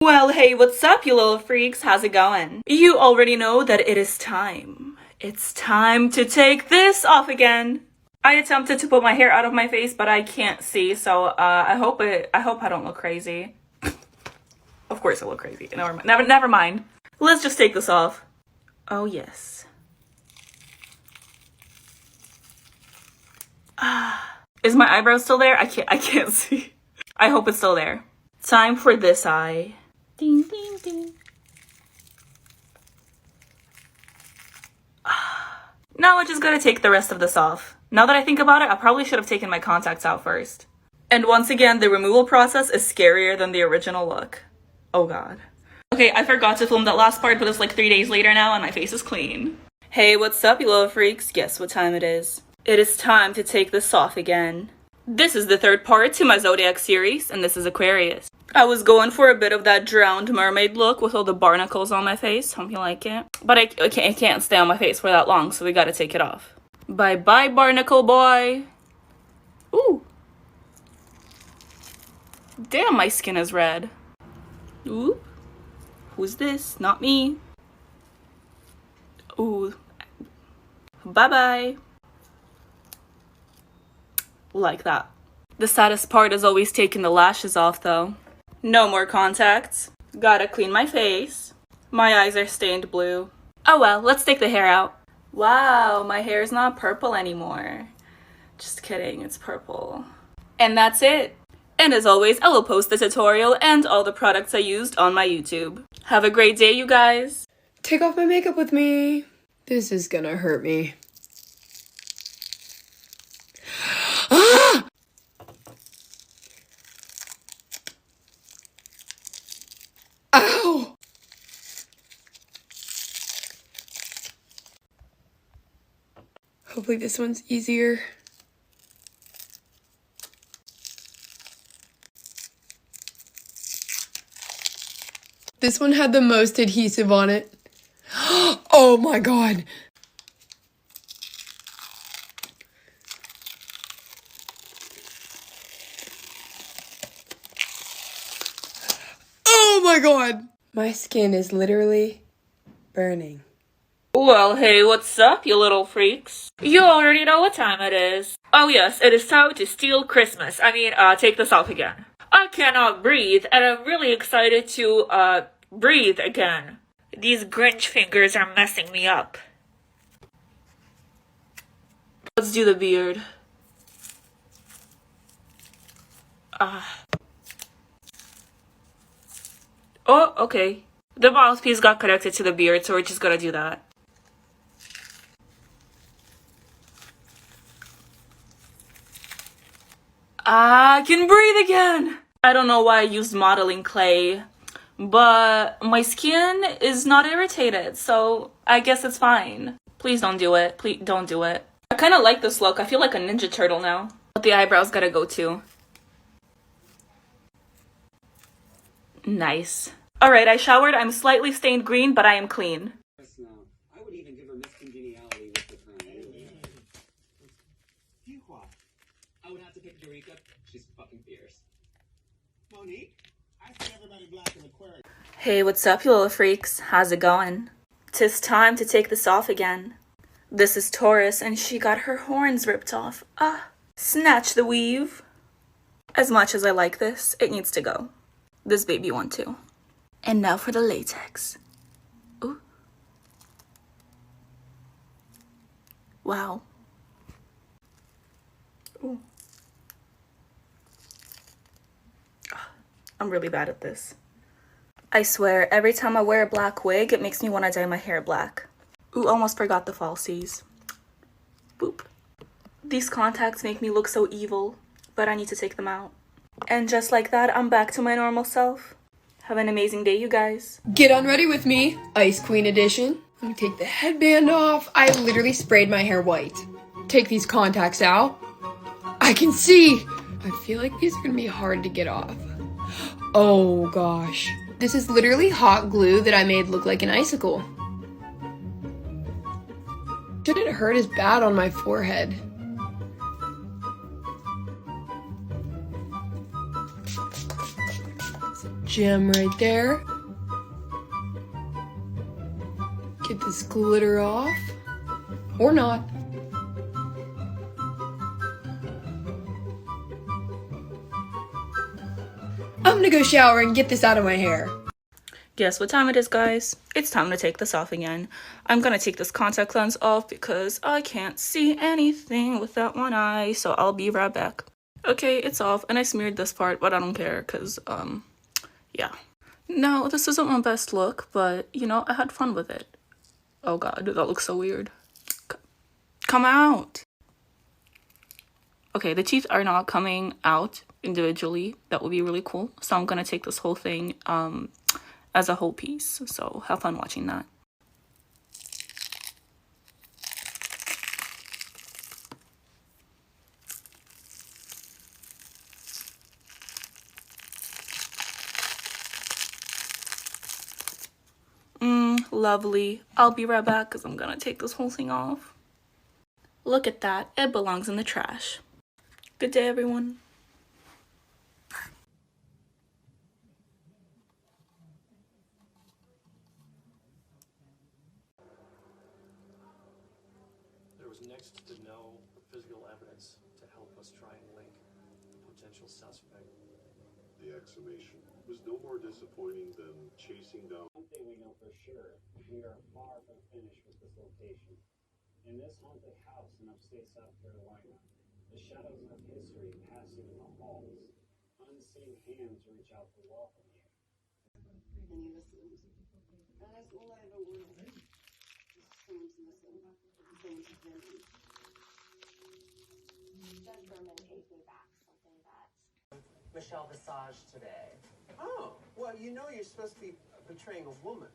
Well, hey, what's up, you little freaks? How's it going? You already know that it is time. It's time to take this off again. I attempted to put my hair out of my face, but I can't see, so I hope I don't look crazy. Of course I look crazy. Never mind. Let's just take this off. Oh yes. Is my eyebrow still there? I can't see. I hope it's still there. Time for this eye. Ding, ding, ding. Now I just gotta take the rest of this off. Now that I think about it, I probably should have taken my contacts out first. And once again, the removal process is scarier than the original look. Oh god. Okay, I forgot to film that last part, but it's like 3 days later now and my face is clean. Hey, what's up, you little freaks? Guess what time it is? It is time to take this off again. This is the third part to my Zodiac series, and this is Aquarius. I was going for a bit of that drowned mermaid look with all the barnacles on my face. Hope you like it. But I can't stay on my face for that long, so we gotta take it off. Bye-bye, barnacle boy. Ooh. Damn, my skin is red. Ooh. Who's this? Not me. Ooh. Bye-bye. Like that. The saddest part is always taking the lashes off, though. No more contacts. Gotta clean my face. My eyes are stained blue. Oh well, let's take the hair out. Wow, my hair is not purple anymore. Just kidding, it's purple. And that's it. And as always, I will post the tutorial and all the products I used on my YouTube. Have a great day, you guys. Take off my makeup with me. This is gonna hurt me. Ah! Ow! Hopefully this one's easier. This one had the most adhesive on it. Oh my god. Oh my god. My skin is literally burning. Well, hey, what's up, you little freaks? You already know what time it is. Oh yes, it is time to steal Christmas. Take this off again. I cannot breathe, and I'm really excited to, breathe again. These Grinch fingers are messing me up. Let's do the beard. Oh, okay. The mouthpiece got connected to the beard, so we're just gonna do that. I can breathe again! I don't know why I used modeling clay, but my skin is not irritated, so I guess it's fine. Please don't do it. Please don't do it. I kind of like this look. I feel like a Ninja Turtle now. But the eyebrows gotta go too. Nice. Alright, I showered. I'm slightly stained green, but I am clean. I would even give her Miss Congeniality with the term. I would have to pick Eureka. She's fucking fierce. Monique? I see everybody black in Aquarius. Hey, what's up, you little freaks? How's it going? 'Tis time to take this off again. This is Taurus, and she got her horns ripped off. Snatch the weave. As much as I like this, it needs to go. This baby one too. And now for the latex. Ooh. Wow. Ooh. I'm really bad at this. I swear, every time I wear a black wig, it makes me want to dye my hair black. Ooh, almost forgot the falsies. Boop. These contacts make me look so evil, but I need to take them out. And just like that, I'm back to my normal self. Have an amazing day, you guys. Get on ready with me, Ice Queen edition. Let me take the headband off. I literally sprayed my hair white. Take these contacts out. I can see. I feel like these are gonna be hard to get off. Oh gosh. This is literally hot glue that I made look like an icicle. Shouldn't hurt as bad on my forehead. gem right there. Get this glitter off. Or not. I'm gonna go shower and get this out of my hair. Guess what time it is, guys? It's time to take this off again. I'm gonna take this contact lens off because I can't see anything with that one eye, so I'll be right back. Okay, it's off, and I smeared this part, but I don't care, because, yeah. No, this isn't my best look, but, you know, I had fun with it. Oh god, that looks so weird. Come out! Okay, the teeth are not coming out individually. That would be really cool. So I'm gonna take this whole thing, as a whole piece, so have fun watching that. Lovely. I'll be right back because I'm gonna take this whole thing off. Look at that, it belongs in the trash. Good day, everyone. There was next to no physical evidence to help us try and link the potential suspect. The exhumation was no more disappointing than chasing down. One thing we know for sure, we are far from finished with this location. In this haunted house in upstate South Carolina, the shadows of history passing in the halls. Unseen hands reach out to welcome you. And he listens. And that's all I ever wanted. Just someone to listen. Someone to hear me. Judge Berman gave me back something that Michelle Visage today. Oh, well, you know you're supposed to be portraying a woman.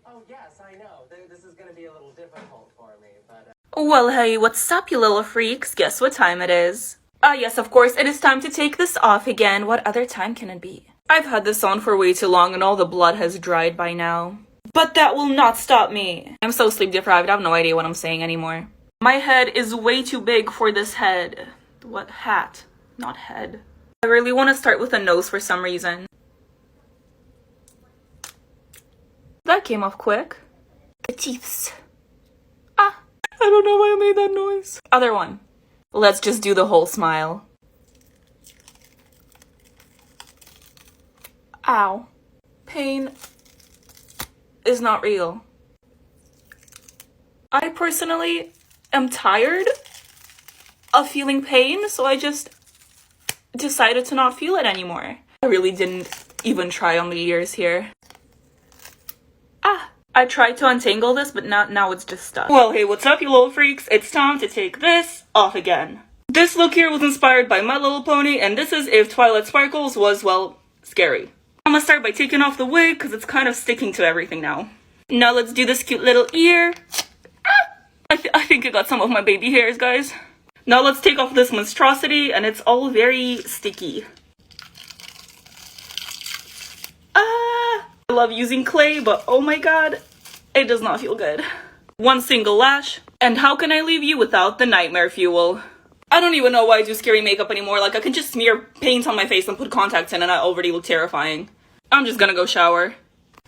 Oh, yes, I know. This is going to be a little difficult for me, but... Well, hey, what's up, you little freaks? Guess what time it is? Yes, of course, it is time to take this off again. What other time can it be? I've had this on for way too long and all the blood has dried by now. But that will not stop me. I'm so sleep deprived, I have no idea what I'm saying anymore. My head is way too big for this head. What hat? Not head. I really want to start with a nose for some reason. That came off quick. The teeths. Ah, I don't know why I made that noise. Other one. Let's just do the whole smile. Ow. Pain is not real. I personally am tired of feeling pain, so I just decided to not feel it anymore. I really didn't even try on the ears here. Ah, I tried to untangle this, but now it's just stuck. Well, hey, what's up, you little freaks? It's time to take this off again. This look here was inspired by My Little Pony, and this is if Twilight Sparkles was, well, scary. I'm gonna start by taking off the wig, because it's kind of sticking to everything now. Now let's do this cute little ear. Ah, I think I got some of my baby hairs, guys. Now let's take off this monstrosity, and it's all very sticky. Ah, I love using clay, but oh my god, it does not feel good. One single lash, and how can I leave you without the nightmare fuel? I don't even know why I do scary makeup anymore. Like, I can just smear paint on my face and put contacts in and I already look terrifying. I'm just gonna go shower.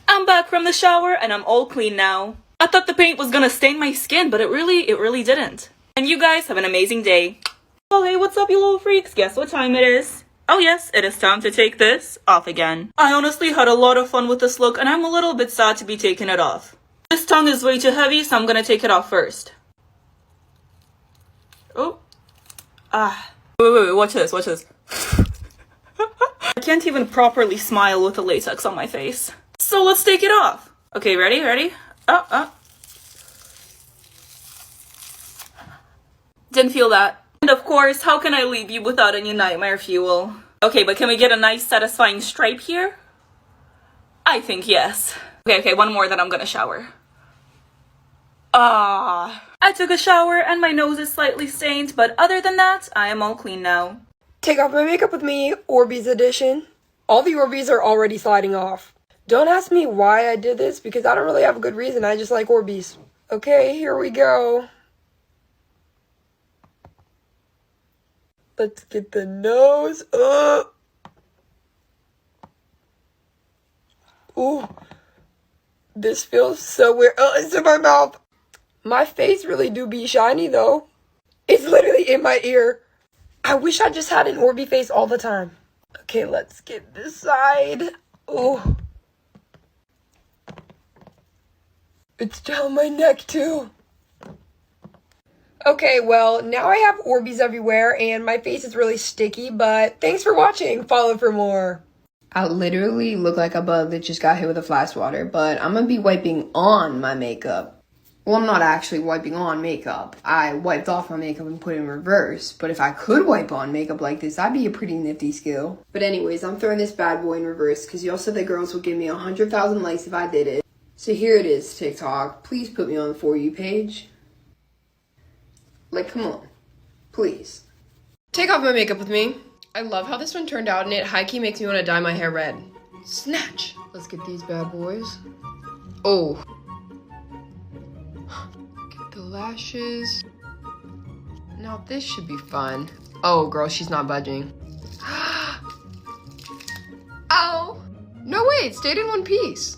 I'm back from the shower and I'm all clean now. I thought the paint was gonna stain my skin, but it really didn't. And you guys have an amazing day. Well, hey, what's up, you little freaks? Guess what time it is? Oh yes, it is time to take this off again. I honestly had a lot of fun with this look and I'm a little bit sad to be taking it off. This tongue is way too heavy, so I'm gonna take it off first. Oh. Ah. Wait, watch this. I can't even properly smile with the latex on my face. So let's take it off. Okay, ready? Didn't feel that. And of course, how can I leave you without any nightmare fuel? Okay, but can we get a nice satisfying stripe here? I think yes. Okay, one more, then I'm gonna shower. I took a shower and my nose is slightly stained, but other than that, I am all clean now. Take off my makeup with me, Orbeez edition. All the Orbeez are already sliding off. Don't ask me why I did this, because I don't really have a good reason, I just like Orbeez. Okay, here we go. Let's get the nose up. Ooh. This feels so weird. Oh, it's in my mouth. My face really do be shiny though. It's literally in my ear. I wish I just had an Orby face all the time. Okay, let's get this side. Oh. It's down my neck too. Okay, well, now I have Orbeez everywhere and my face is really sticky, but thanks for watching. Follow for more. I literally look like a bug that just got hit with a fly swatter, but I'm gonna be wiping on my makeup. Well, I'm not actually wiping on makeup. I wiped off my makeup and put it in reverse, but if I could wipe on makeup like this, that'd be a pretty nifty skill. But anyways, I'm throwing this bad boy in reverse because y'all said that girls would give me 100,000 likes if I did it. So here it is, TikTok. Please put me on the For You page. Like, come on. Please. Take off my makeup with me. I love how this one turned out, and it high-key makes me want to dye my hair red. Snatch! Let's get these bad boys. Oh. Get the lashes. Now this should be fun. Oh, girl, she's not budging. Ow! No, wait, it stayed in one piece.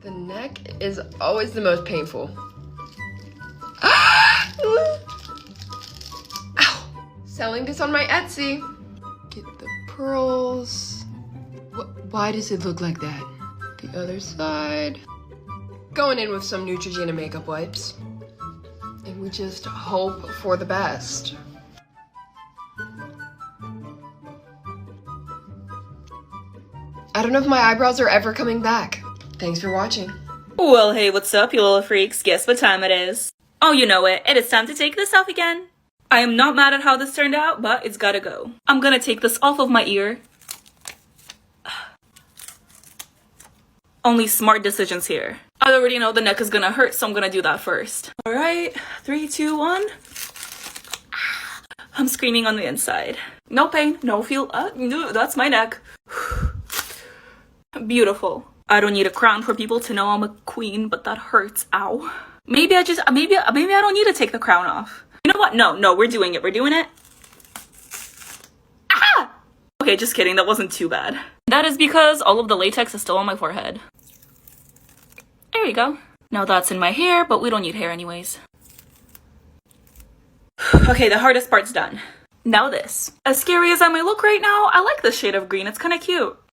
The neck is always the most painful. Ow! Selling this on my Etsy. Get the pearls. Why does it look like that? The other side. Going in with some Neutrogena makeup wipes. And we just hope for the best. I don't know if my eyebrows are ever coming back. Thanks for watching. Well, hey, what's up, you little freaks? Guess what time it is? Oh, you know it. It is time to take this off again. I am not mad at how this turned out, but it's gotta go. I'm gonna take this off of my ear. Only smart decisions here. I already know the neck is gonna hurt, so I'm gonna do that first. All right, 3, 2, 1. I'm screaming on the inside. No pain, no feel. No, that's my neck. Beautiful. I don't need a crown for people to know I'm a queen, but that hurts. Ow. Maybe I don't need to take the crown off. You know what? No, we're doing it. We're doing it. Ah! Okay, just kidding. That wasn't too bad. That is because all of the latex is still on my forehead. There you go. Now that's in my hair, but we don't need hair anyways. Okay, the hardest part's done. Now this. As scary as I may look right now, I like this shade of green. It's kind of cute.